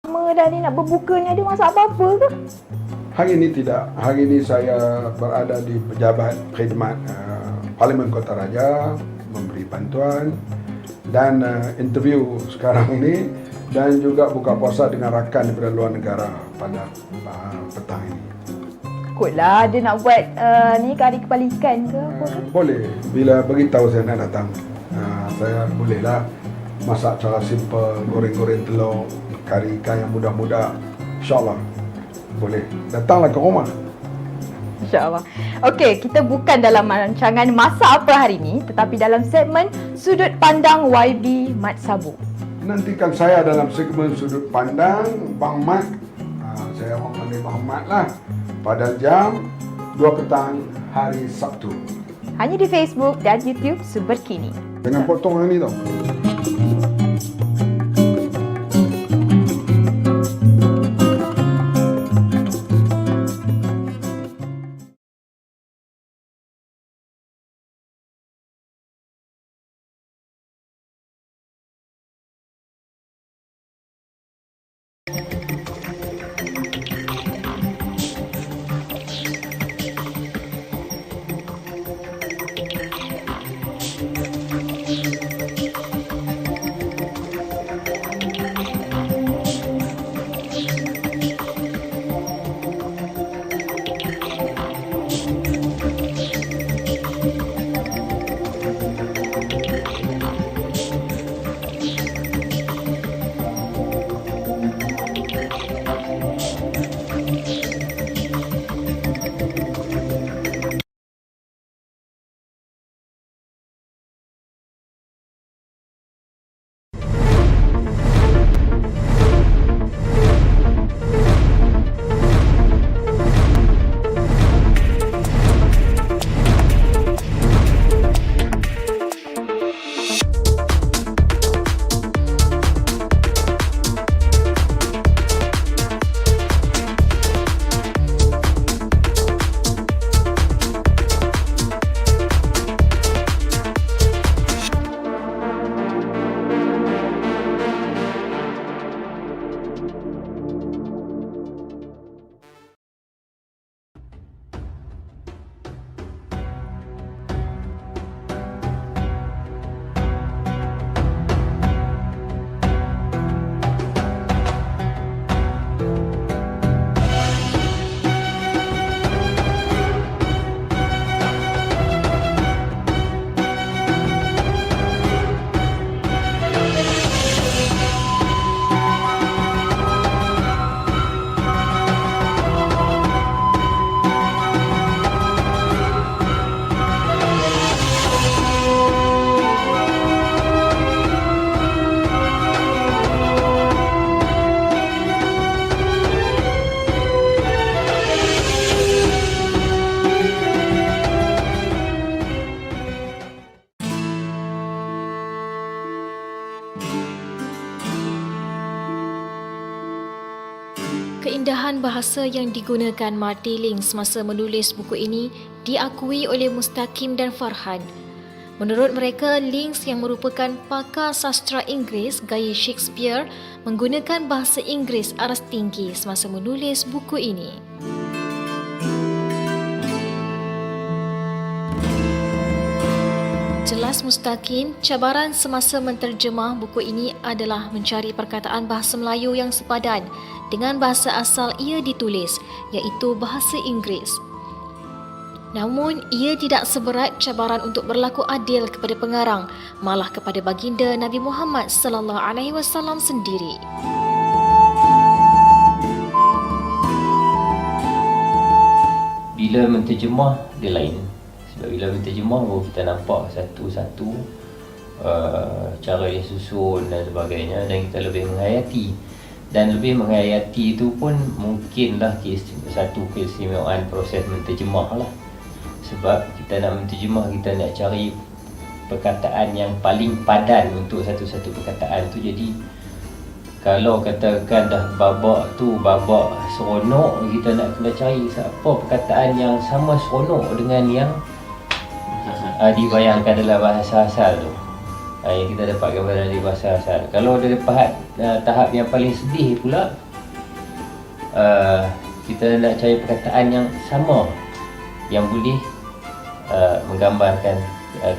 dah ni nak berbuka ni, ada masak apa-apa ke? Hari ini tidak. Hari ini saya berada di pejabat khidmat Parlimen Kota Raja, memberi bantuan dan interview sekarang ini, dan juga buka puasa dengan rakan daripada luar negara pada petang ini. Takutlah dia nak buat ni kari kepala ikan ke apa ke? Boleh. Bila beritahu saya nak datang, saya bolehlah masak cara simple, goreng-goreng telur, kari ikan yang mudah-mudah. InsyaAllah boleh. Datanglah ke rumah. InsyaAllah. Okey, kita bukan dalam rancangan Masak Apa hari ni, tetapi dalam segmen Sudut Pandang YB Mat Sabu. Nantikan saya dalam segmen Sudut Pandang Bang Mat. Saya orang panggil Bang Mat lah. Pada jam 2 petang hari Sabtu. Hanya di Facebook dan YouTube Sumber Kini. Jangan potong yang ni tau. Keindahan bahasa yang digunakan Martiling semasa menulis buku ini diakui oleh Mustaqim dan Farhan. Menurut mereka, Links yang merupakan pakar sastra Inggeris gaya Shakespeare menggunakan bahasa Inggeris aras tinggi semasa menulis buku ini. Jelas Mustaqim, cabaran semasa menterjemah buku ini adalah mencari perkataan bahasa Melayu yang sepadan dengan bahasa asal ia ditulis, iaitu bahasa Inggeris. Namun, ia tidak seberat cabaran untuk berlaku adil kepada pengarang, malah kepada baginda Nabi Muhammad sallallahu alaihi wasallam sendiri. Bila menterjemah dia lain. Sebab bila menterjemah baru kita nampak satu-satu cara dia susun dan sebagainya, dan kita lebih menghayati. Dan lebih menghayati itu pun mungkinlah satu keistimewaan proses menterjemah lah. Sebab kita nak menterjemah, kita nak cari perkataan yang paling padan untuk satu-satu perkataan tu. Jadi kalau katakan dah babak tu babak seronok, kita nak kena cari apa perkataan yang sama seronok dengan yang dibayangkan dalam bahasa asal tu. yang kita dapat gambaran dari bahasa asal. Kalau dari tahap yang paling sedih pula, kita nak cari perkataan yang sama yang boleh menggambarkan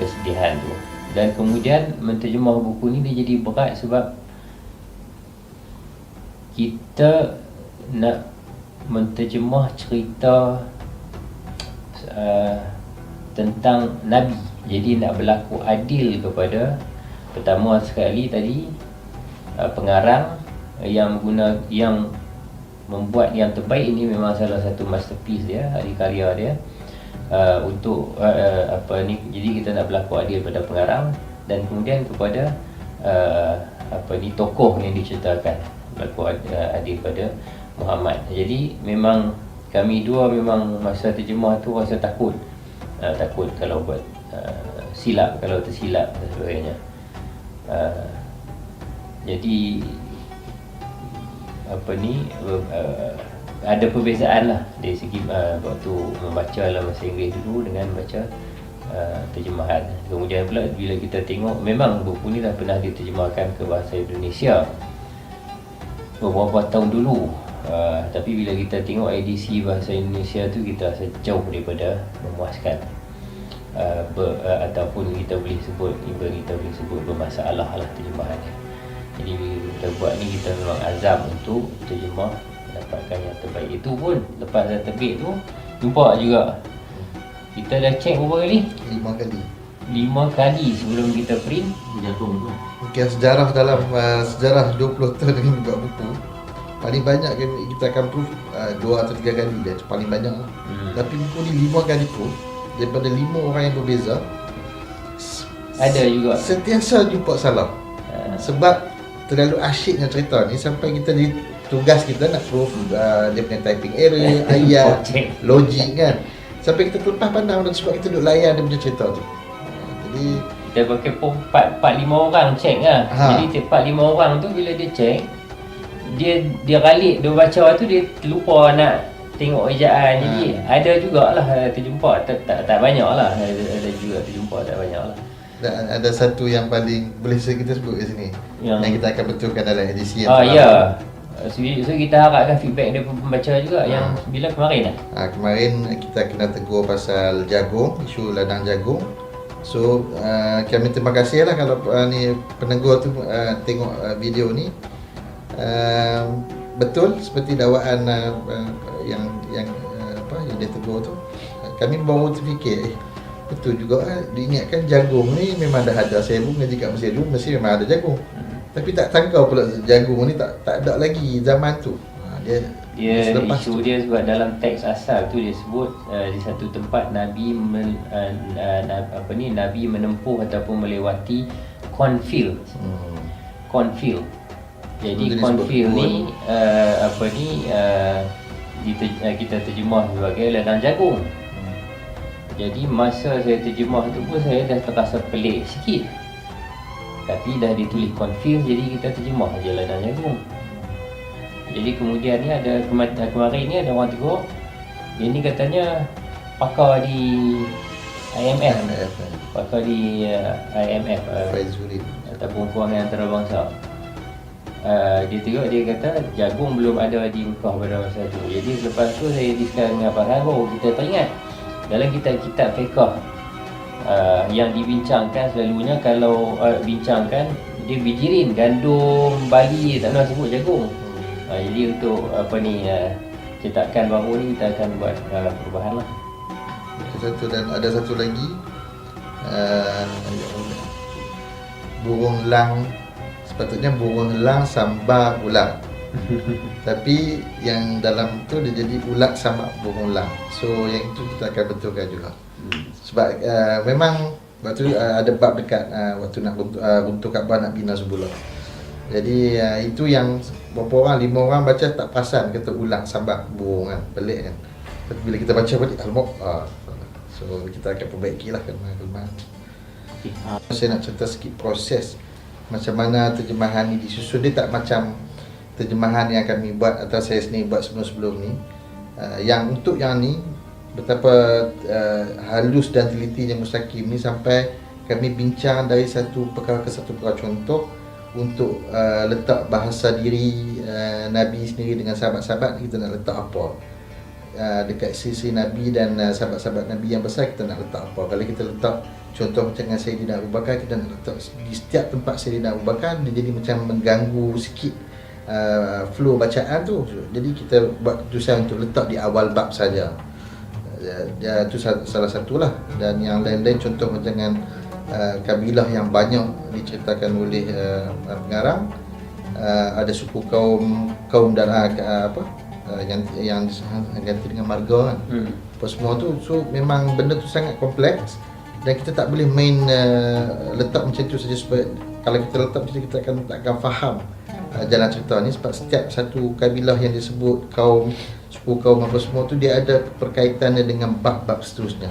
kesedihan tu. Dan kemudian menterjemah buku ni dia jadi berat sebab kita nak menterjemah cerita tentang Nabi. Jadi nak berlaku adil kepada, pertama sekali tadi, pengarang yang membuat yang terbaik. Ini memang salah satu masterpiece dia, karya dia. Jadi kita nak berlaku adil pada pengarang dan kemudian kepada tokoh yang diceritakan, berlaku adil pada Muhammad. Jadi memang kami dua memang masa terjemah tu rasa takut kalau buat silap, kalau tersilap dan sebagainya. Jadi ada perbezaan lah dari segi waktu membaca dalam bahasa Inggeris dulu dengan baca terjemahan. Kemudian pula bila kita tengok, memang buku ni dah pernah diterjemahkan ke bahasa Indonesia beberapa tahun dulu, tapi bila kita tengok edisi bahasa Indonesia tu, kita rasa jauh daripada memuaskan, ataupun kita boleh sebut bermasalah lah terjemahannya. Jadi bila kita buat ni, kita memang azam untuk terjemah dapatkan yang terbaik. Itu pun lepas dah terbit tu, jumpa juga kita dah check berapa kali? 5 kali. 5 kali sebelum kita print. Jagung tu. Mungkin sejarah dalam sejarah 20 tahun ini buat buku, paling banyak kita akan proof 2 atau 3 kali dia paling banyak lah. Tapi buku ni 5 kali proof daripada 5 orang yang berbeza. Ada juga Sentiasa jumpa salah. Sebab terlalu asyiknya cerita ni sampai kita tugas kita nak proof dia punya typing error, ayat, logik kan. Sampai kita terlepas pandang dan sebab kita duduk layan dia punya cerita tu. Jadi kita pakai 4-5 orang check lah. Jadi 4-5 orang tu bila dia check, dia ralik, dia baca tu dia lupa nak tengok ejaan. Jadi ada jugalah terjumpa, tak banyak lah, ada juga terjumpa, tak banyak lah. dan ada satu yang paling boleh kita sebut kat sini yang kita akan betulkan dalam edisi yang ya. So kita harapkan feedback dari pembaca juga yang bila kemarin lah. Kemarin kita kena tegur pasal jagung, isu ladang jagung. So kami terima kasih lah kalau ni penegur tu tengok video ni. Betul seperti dakwaan yang dia tegur tu. Kami baru terfikir betul juga diingatkan jagung ni memang dah ada. Saya pun ngaji kat Mesir dulu, Mesir memang ada jagung. Tapi tak tangkau pula jagung ni tak ada lagi zaman tu. Dia isu dia sebab dalam teks asal tu dia sebut di satu tempat Nabi Nabi menempuh ataupun melewati cornfield. Cornfield. Jadi cornfield ni kita terjemah sebagai ladang jagung. Jadi masa saya terjemah tu pun saya dah terasa pelik sikit. Tapi dah ditulis cornfield, jadi kita terjemah je ladang jagung. Jadi kemudian ni ada kemarin ni ada orang tegur, dia ni katanya pakar di IMF, pakar di IMF ataupun kewangan antarabangsa. Dia tegur, dia kata jagung belum ada di Mekah pada masa tu. Jadi lepas tu saya discuss dengan Farhan, kita teringat dalam kitab fiqh yang dibincangkan selalunya kalau bincangkan dia bijirin, gandum, bali, tak pernah sebut jagung. Jadi untuk cetakan baru ni kita akan buat perubahan lah. Satu dan ada satu lagi burung elang, sepatutnya burung elang sambar ular. Tapi yang dalam tu dia jadi ulat sama burung elang. So yang itu kita akan betulkan juga. Sebab memang waktu ada bab dekat waktu nak runtuh Kaabah, nak bina sebulan. Jadi itu yang berapa orang, 5 orang baca tak perasan kata ulang sambar burung kan, pelik kan. Tapi bila kita baca balik alamak, so kita akan perbaikilah kelemahan. Saya nak cerita sikit proses macam mana terjemahan ni disusun. Dia tak macam terjemahan yang kami buat atau saya sendiri buat sebelum-sebelum ni. Yang untuk yang ni betapa halus dan telitinya Mustaqim ni sampai kami bincang dari satu perkara ke satu perkara. Contoh untuk letak bahasa diri Nabi sendiri dengan sahabat-sahabat, kita nak letak apa, dekat sisi Nabi dan sahabat-sahabat Nabi yang besar kita nak letak apa. Kalau kita letak contoh macam dengan Sayyidina Abu Bakar, kita nak letak di setiap tempat Sayyidina Abu Bakar, dia jadi macam mengganggu sikit flow bacaan tu. Jadi kita buat keputusan untuk letak di awal bab saja. Itu salah satulah. Dan yang lain-lain contoh macam dengan kabilah yang banyak diceritakan oleh pengarang, ada suku kaum dan yang ganti dengan marga kan. Apa semua tu, so memang benda tu sangat kompleks dan kita tak boleh main letak macam tu saja, sebab kalau kita letak macam tu kita takkan faham jalan cerita ni, sebab setiap satu kabilah yang disebut suku kaum apa semua tu dia ada perkaitannya dengan bab-bab seterusnya.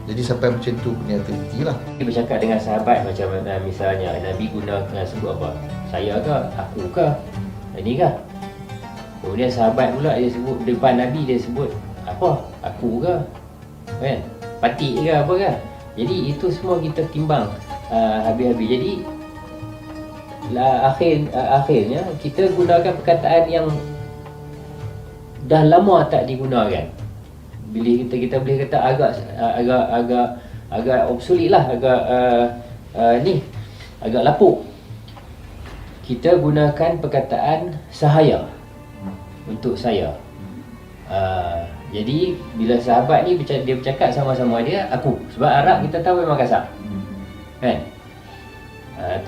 Jadi sampai macam tu punya teliti lah. Dia bercakap dengan sahabat macam mana, misalnya Nabi gunakan sebut apa? Saya ke? Aku ke? Ini ke? Kemudian sahabat pula dia sebut depan Nabi, dia sebut apa? Aku ke? Kan? Patik ke apa ke? Jadi itu semua kita timbang habis-habis. Jadi akhirnya kita gunakan perkataan yang dah lama tak digunakan. Bila kita boleh kata agak obsolet lah, agak lapuk. Kita gunakan perkataan sahaya untuk saya. Jadi bila sahabat ni dia bercakap sama-sama dia aku, sebab Arab kita tahu memang kasar, kan?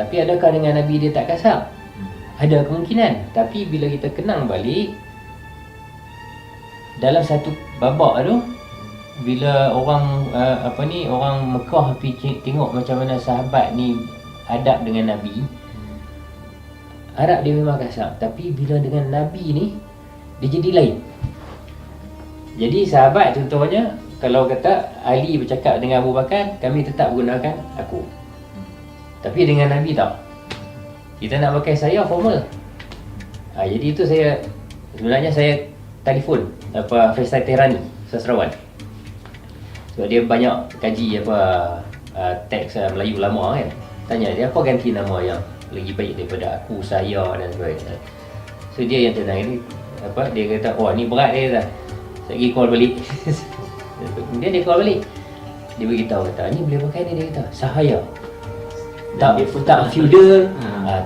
Tapi adakah dengan Nabi dia tak kasar? Ada kemungkinan. Tapi bila kita kenang balik dalam satu babak tu, bila orang orang Mekah pergi tengok macam mana sahabat ni adab dengan Nabi, Arab dia memang kasar, tapi bila dengan Nabi ni dia jadi lain. Jadi sahabat contohnya, kalau kata Ali bercakap dengan Abu Bakar, kami tetap gunakan aku. Tapi dengan Nabi tak. Kita nak pakai saya formal. Jadi itu sebenarnya saya telefon Faisal Tehrani, sastrawan. Sebab dia banyak kaji teks Melayu lama kan. Tanya dia apa ganti nama yang lagi baik daripada aku, saya dan sebagainya. So dia yang tenang ini dia kata ni berat, dia kata. Saya pergi call balik. Kemudian dia call balik. Dia beritahu kata ni boleh pakai ni, dia kata sahaya. Tak feudal,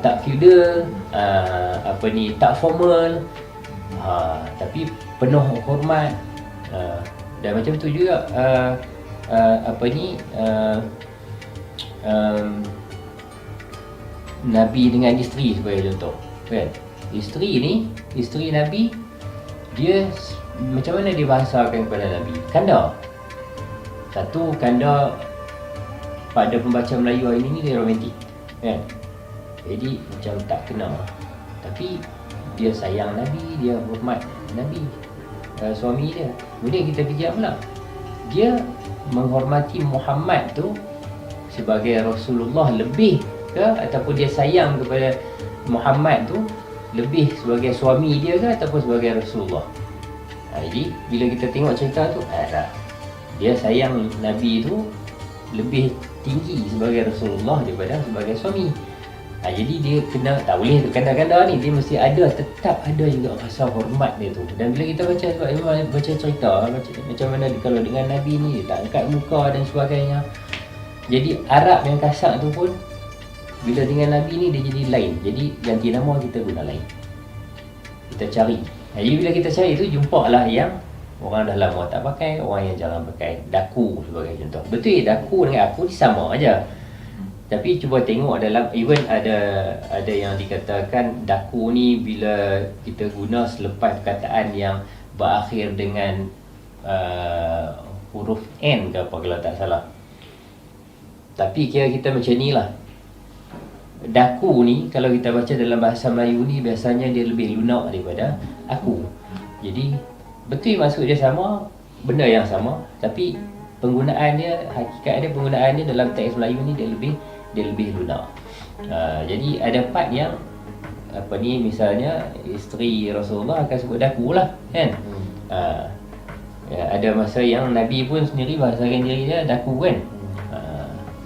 tak feudal, tak formal. Tapi penuh hormat, dan macam tu juga Nabi dengan isteri sebagai contoh, kan? Isteri Nabi, dia macam mana dia bahasakan kepada Nabi? Kanda. Satu, kanda pada pembaca Melayu hari ini dia romantik, kan? Jadi macam tak kena. Tapi dia sayang Nabi, dia hormat Nabi, suami dia. Kemudian kita fikir pula, dia menghormati Muhammad tu sebagai Rasulullah lebih ke, ataupun dia sayang kepada Muhammad tu lebih sebagai suami dia ke, ataupun sebagai Rasulullah? Jadi bila kita tengok cerita tu, dia sayang Nabi tu lebih tinggi sebagai Rasulullah daripada sebagai suami. Jadi dia kena, tak boleh kanda-kanda ni, dia mesti tetap ada juga rasa hormat dia tu. Dan bila kita baca, sebab memang baca cerita macam mana kalau dengan Nabi ni, dia tak angkat muka dan sebagainya. Jadi Arab yang kasar tu pun bila dengan Nabi ni dia jadi lain. Jadi ganti nama kita guna lain. Kita cari. Jadi bila kita cari tu, jumpalah yang orang dah lama tak pakai, orang yang jarang pakai. Daku sebagai contoh. Betul, daku dengan aku sama aja. Tapi cuba tengok dalam, even ada yang dikatakan daku ni bila kita guna selepas perkataan yang berakhir dengan huruf N ke apa kalau tak salah. Tapi kira kita macam ni lah. Daku ni kalau kita baca dalam bahasa Melayu ni, biasanya dia lebih lunak daripada aku. Jadi betul maksud dia sama, benda yang sama, tapi penggunaan dia, hakikat dia, penggunaan dia dalam teks Melayu ni dia lebih lunak. Jadi ada part yang misalnya isteri Rasulullah akan sebut daku lah, kan? Ada masa yang Nabi pun sendiri bahasakan diri dia daku, kan?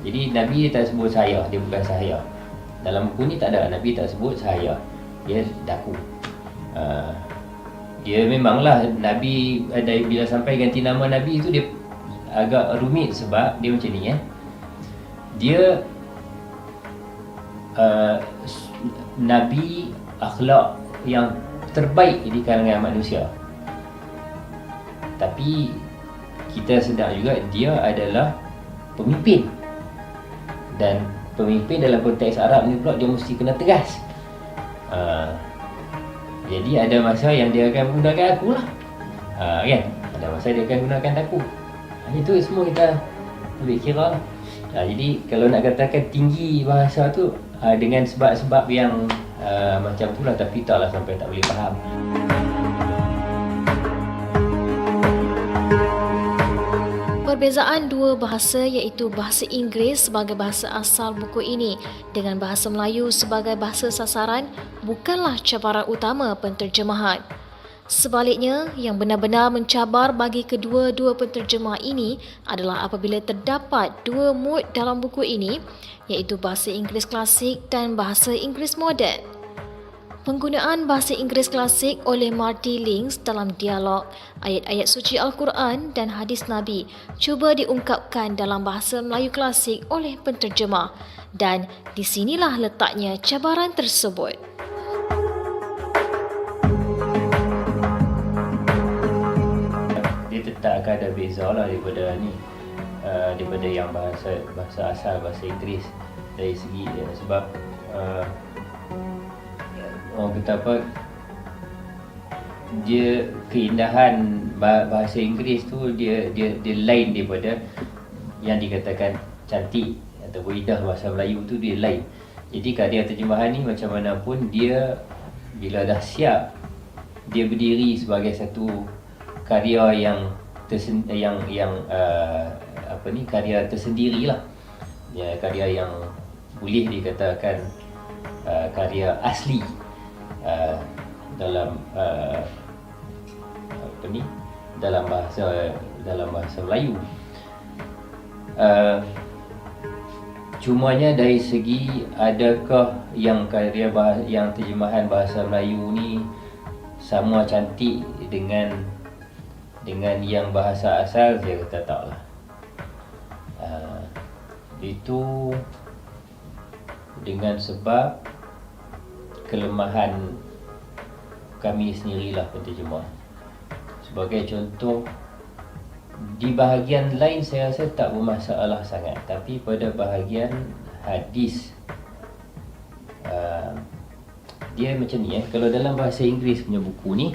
Jadi Nabi tak sebut saya, dia bukan saya. Dalam buku ni tak ada, Nabi tak sebut saya, dia daku. Dia memanglah Nabi ada bila sampai ganti nama Nabi tu dia agak rumit sebab dia macam ni Dia Nabi akhlak yang terbaik di kalangan manusia. Tapi kita sedar juga dia adalah pemimpin. Dan pemimpin dalam konteks Arab ni pula dia mesti kena tegas. Jadi ada masa yang dia akan gunakan aku lah. Kan? Ada masa dia akan gunakan aku. Itu semua kita ambil kira lah. Jadi kalau nak katakan tinggi bahasa tu dengan sebab-sebab yang macam tu lah, tapi taklah sampai tak boleh faham. Perbezaan dua bahasa iaitu bahasa Inggeris sebagai bahasa asal buku ini dengan bahasa Melayu sebagai bahasa sasaran bukanlah cabaran utama penterjemahan. Sebaliknya, yang benar-benar mencabar bagi kedua-dua penterjemah ini adalah apabila terdapat dua mood dalam buku ini iaitu bahasa Inggeris klasik dan bahasa Inggeris moden. Penggunaan bahasa Inggeris klasik oleh Marty Links dalam dialog, ayat-ayat suci Al-Quran dan hadis Nabi cuba diungkapkan dalam bahasa Melayu klasik oleh penterjemah dan di sinilah letaknya cabaran tersebut. Dia tetap akan ada beza lah daripada ni, daripada yang bahasa asal bahasa Inggeris dari segi sebab orang kata apa, dia keindahan bahasa Inggeris tu dia lain daripada yang dikatakan cantik ataupun indah bahasa Melayu tu, dia lain. Jadi karya terjemahan ni macam mana pun dia bila dah siap, dia berdiri sebagai satu karya yang karya tersendirilah. Ya, karya yang boleh dikatakan karya asli dalam dalam bahasa Melayu. Cumanya dari segi adakah yang karya yang terjemahan bahasa Melayu ni sama cantik dengan yang bahasa asal, saya kata taklah. Itu dengan sebab kelemahan kami sendirilah penterjemah. Sebagai contoh, di bahagian lain saya rasa tak bermasalah sangat, tapi pada bahagian hadis dia macam ni kalau dalam bahasa Inggeris punya buku ni,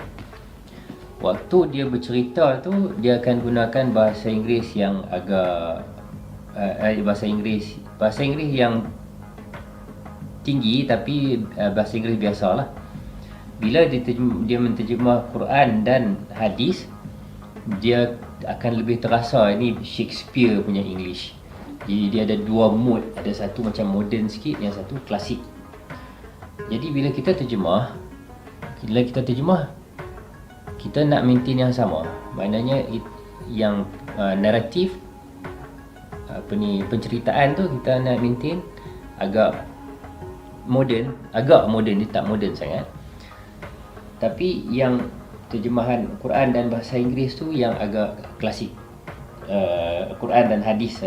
waktu dia bercerita tu dia akan gunakan bahasa Inggeris yang agak bahasa Inggeris yang tinggi, tapi bahasa Inggeris biasalah. Bila dia menterjemah Quran dan hadis, dia akan lebih terasa ini Shakespeare punya English. Jadi dia ada dua mood, ada satu macam modern sikit, yang satu klasik. Jadi bila kita terjemah, kita nak maintain yang sama. Maknanya yang naratif penceritaan tu kita nak maintain agak moden, dia tak moden sangat. Tapi yang terjemahan Quran dan bahasa Inggeris tu yang agak klasik. Quran dan hadis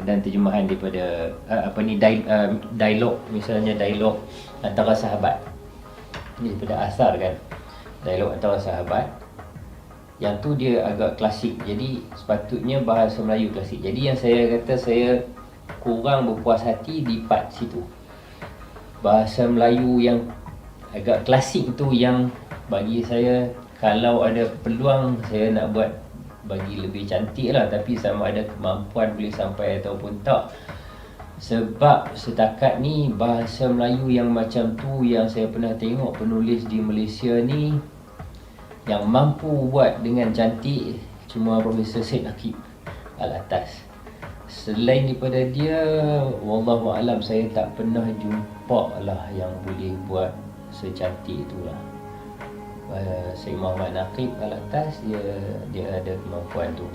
dan terjemahan daripada dialog, misalnya dialog antara sahabat. Ini daripada asar kan. Dialog antara sahabat. Yang tu dia agak klasik. Jadi sepatutnya bahasa Melayu klasik. Jadi yang saya kata saya kurang berpuas hati di part situ. Bahasa Melayu yang agak klasik tu yang bagi saya, kalau ada peluang saya nak buat bagi lebih cantik lah, tapi sama ada kemampuan boleh sampai ataupun tak. Sebab setakat ni bahasa Melayu yang macam tu yang saya pernah tengok penulis di Malaysia ni yang mampu buat dengan cantik cuma Profesor Syed Akib Alatas. Selain daripada dia, wallahualam saya tak pernah jumpa lah yang boleh buat secantik itulah. Syed Muhammad Naqib Alatas dia ada kemampuan tu.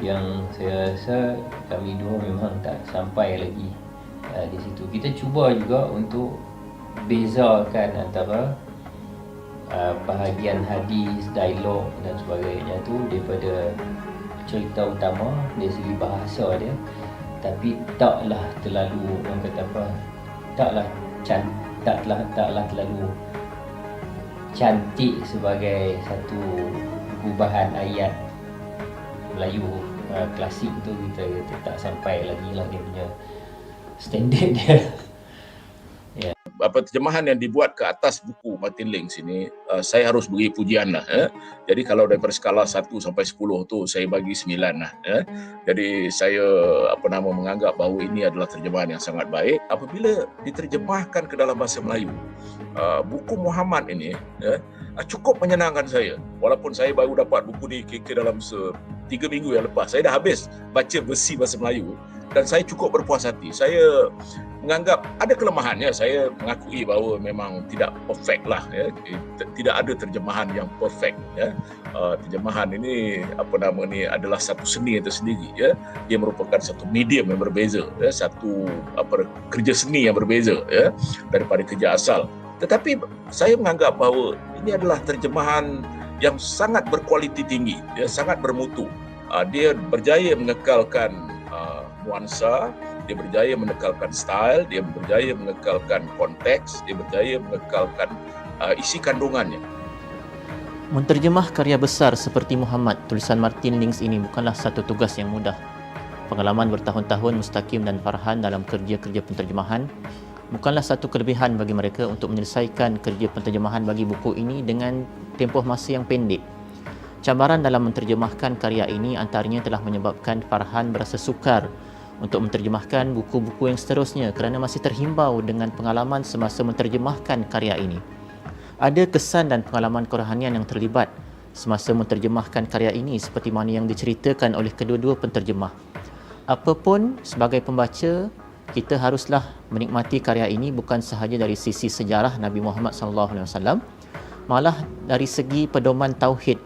yang saya rasa kami dua memang tak sampai lagi di situ. Kita cuba juga untuk bezakan antara bahagian hadis, dialog dan sebagainya tu daripada cerita utama dari segi bahasa dia, tapi taklah terlalu, orang kata apa, taklah terlalu cantik sebagai satu gubahan ayat Melayu klasik tu. Kita tak sampai lagi lah dia punya standard dia. Terjemahan yang dibuat ke atas buku Martin Lings ini, saya harus beri pujian lah. Jadi kalau daripada skala 1 sampai 10 tu saya bagi 9 lah. Jadi saya menganggap bahawa ini adalah terjemahan yang sangat baik. Apabila diterjemahkan ke dalam bahasa Melayu, buku Muhammad ini cukup menyenangkan saya. Walaupun saya baru dapat buku ni kira dalam 3 minggu yang lepas, saya dah habis baca versi bahasa Melayu dan saya cukup berpuas hati. Saya menganggap ada kelemahannya. Saya mengakui bahawa memang tidak perfect lah. Tidak ada terjemahan yang perfect. Terjemahan ini adalah satu seni itu sendiri. Dia merupakan satu medium yang berbeza, satu kerja seni yang berbeza daripada kerja asal. Tetapi saya menganggap bahawa ini adalah terjemahan yang sangat berkualiti tinggi, sangat bermutu. Dia berjaya mengekalkan nuansa, dia berjaya mengekalkan style, dia berjaya mengekalkan konteks, dia berjaya mengekalkan isi kandungannya. Menterjemah karya besar seperti Muhammad, tulisan Martin Lings ini bukanlah satu tugas yang mudah. Pengalaman bertahun-tahun Mustaqim dan Farhan dalam kerja-kerja penterjemahan bukanlah satu kelebihan bagi mereka untuk menyelesaikan kerja penterjemahan bagi buku ini dengan tempoh masa yang pendek. Cabaran dalam menterjemahkan karya ini antaranya telah menyebabkan Farhan berasa sukar untuk menterjemahkan buku-buku yang seterusnya kerana masih terhimbau dengan pengalaman semasa menterjemahkan karya ini. Ada kesan dan pengalaman kerohanian yang terlibat semasa menterjemahkan karya ini seperti mana yang diceritakan oleh kedua-dua penterjemah. Apapun, sebagai pembaca, kita haruslah menikmati karya ini bukan sahaja dari sisi sejarah Nabi Muhammad SAW, malah dari segi pedoman tauhid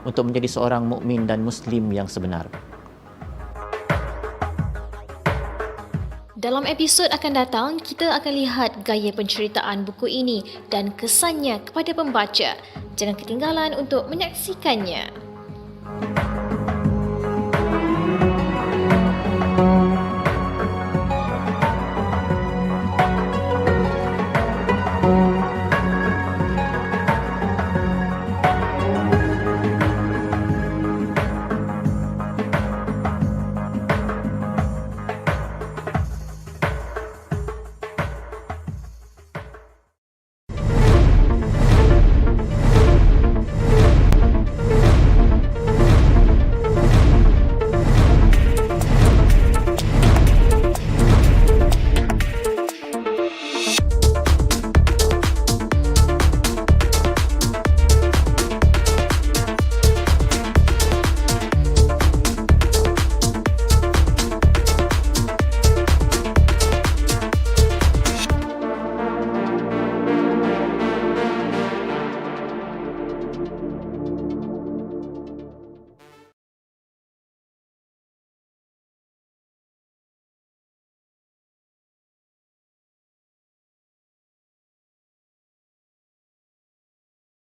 untuk menjadi seorang mukmin dan muslim yang sebenar. Dalam episod akan datang, kita akan lihat gaya penceritaan buku ini dan kesannya kepada pembaca. Jangan ketinggalan untuk menyaksikannya.